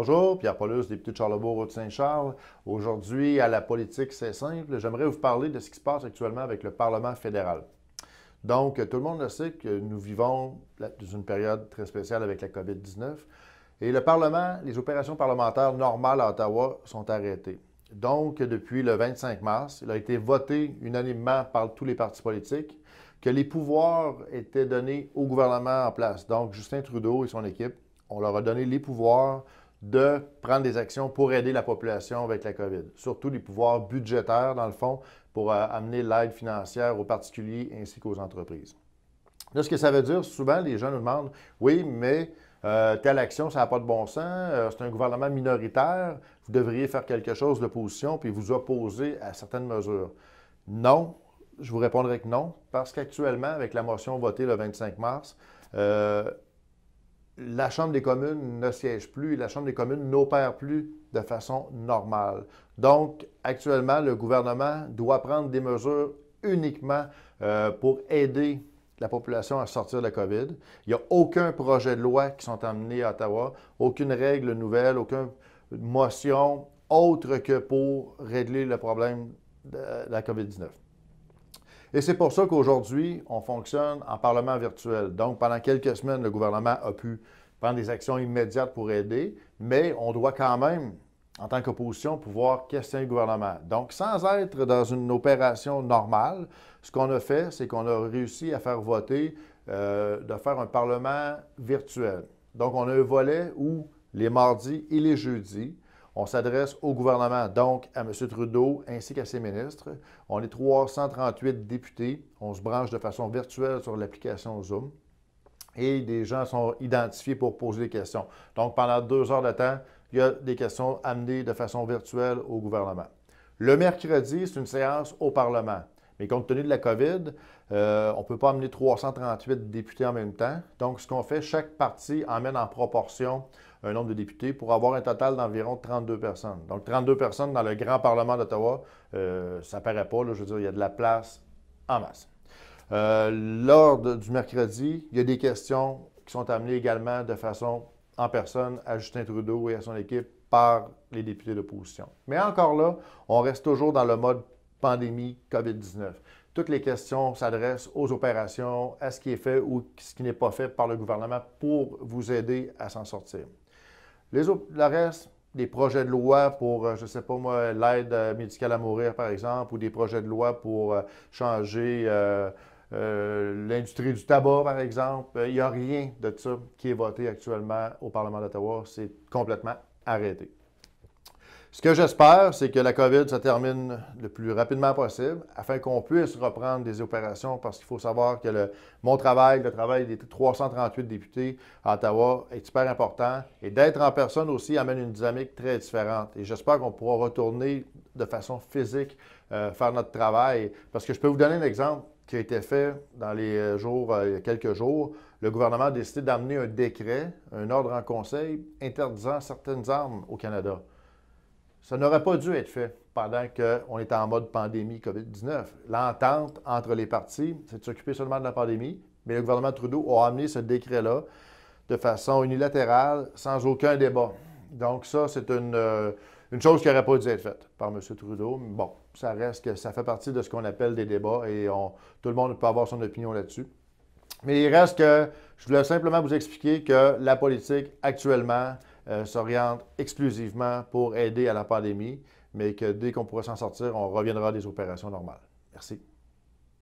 Bonjour, Pierre Paulus, député de Charlebourg-Haute-Saint-Charles. Aujourd'hui, à la politique, c'est simple. J'aimerais vous parler de ce qui se passe actuellement avec le Parlement fédéral. Donc, tout le monde le sait que nous vivons dans une période très spéciale avec la COVID-19. Et le Parlement, les opérations parlementaires normales à Ottawa sont arrêtées. Donc, depuis le 25 mars, il a été voté unanimement par tous les partis politiques que les pouvoirs étaient donnés au gouvernement en place. Donc, Justin Trudeau et son équipe, on leur a donné les pouvoirs de prendre des actions pour aider la population avec la COVID. Surtout les pouvoirs budgétaires, dans le fond, pour amener l'aide financière aux particuliers ainsi qu'aux entreprises. Là, ce que ça veut dire, souvent, les gens nous demandent, oui, mais telle action, ça n'a pas de bon sens, c'est un gouvernement minoritaire, vous devriez faire quelque chose d'opposition puis vous opposer à certaines mesures. Non, je vous répondrai que non, parce qu'actuellement, avec la motion votée le 25 mars, la Chambre des communes ne siège plus et la Chambre des communes n'opère plus de façon normale. Donc, actuellement, le gouvernement doit prendre des mesures uniquement pour aider la population à sortir de la COVID. Il n'y a aucun projet de loi qui sont amenés à Ottawa, aucune règle nouvelle, aucune motion autre que pour régler le problème de la COVID-19. Et c'est pour ça qu'aujourd'hui, on fonctionne en parlement virtuel. Donc, pendant quelques semaines, le gouvernement a pu prendre des actions immédiates pour aider, mais on doit quand même, en tant qu'opposition, pouvoir questionner le gouvernement. Donc, sans être dans une opération normale, ce qu'on a fait, c'est qu'on a réussi à faire voter, de faire un parlement virtuel. Donc, on a un volet où les mardis et les jeudis, on s'adresse au gouvernement, donc à M. Trudeau ainsi qu'à ses ministres. On est 338 députés. On se branche de façon virtuelle sur l'application Zoom. Et des gens sont identifiés pour poser des questions. Donc, pendant 2 heures de temps, il y a des questions amenées de façon virtuelle au gouvernement. Le mercredi, c'est une séance au Parlement. Mais compte tenu de la COVID, on ne peut pas amener 338 députés en même temps. Donc, ce qu'on fait, chaque parti emmène en proportion un nombre de députés pour avoir un total d'environ 32 personnes. Donc, 32 personnes dans le grand Parlement d'Ottawa, ça ne paraît pas, là, je veux dire, il y a de la place en masse. Lors du mercredi, il y a des questions qui sont amenées également de façon en personne à Justin Trudeau et à son équipe par les députés d'opposition. Mais encore là, on reste toujours dans le mode pandémie COVID-19. Toutes les questions s'adressent aux opérations, à ce qui est fait ou ce qui n'est pas fait par le gouvernement pour vous aider à s'en sortir. Le reste, des projets de loi pour, je ne sais pas moi, l'aide médicale à mourir, par exemple, ou des projets de loi pour changer l'industrie du tabac, par exemple. Il n'y a rien de ça qui est voté actuellement au Parlement d'Ottawa. C'est complètement arrêté. Ce que j'espère, c'est que la COVID se termine le plus rapidement possible afin qu'on puisse reprendre des opérations parce qu'il faut savoir que mon travail, le travail des 338 députés à Ottawa est super important et d'être en personne aussi amène une dynamique très différente. Et j'espère qu'on pourra retourner de façon physique faire notre travail parce que je peux vous donner un exemple qui a été fait dans les jours, il y a quelques jours. Le gouvernement a décidé d'amener un décret, un ordre en conseil interdisant certaines armes au Canada. Ça n'aurait pas dû être fait pendant qu'on était en mode pandémie COVID-19. L'entente entre les partis, c'est de s'occuper seulement de la pandémie, mais le gouvernement Trudeau a amené ce décret-là de façon unilatérale, sans aucun débat. Donc ça, c'est une chose qui n'aurait pas dû être faite par M. Trudeau. Mais bon, ça reste que ça fait partie de ce qu'on appelle des débats et tout le monde peut avoir son opinion là-dessus. Mais il reste que je voulais simplement vous expliquer que la politique actuellement s'oriente exclusivement pour aider à la pandémie, mais que dès qu'on pourra s'en sortir, on reviendra à des opérations normales. Merci.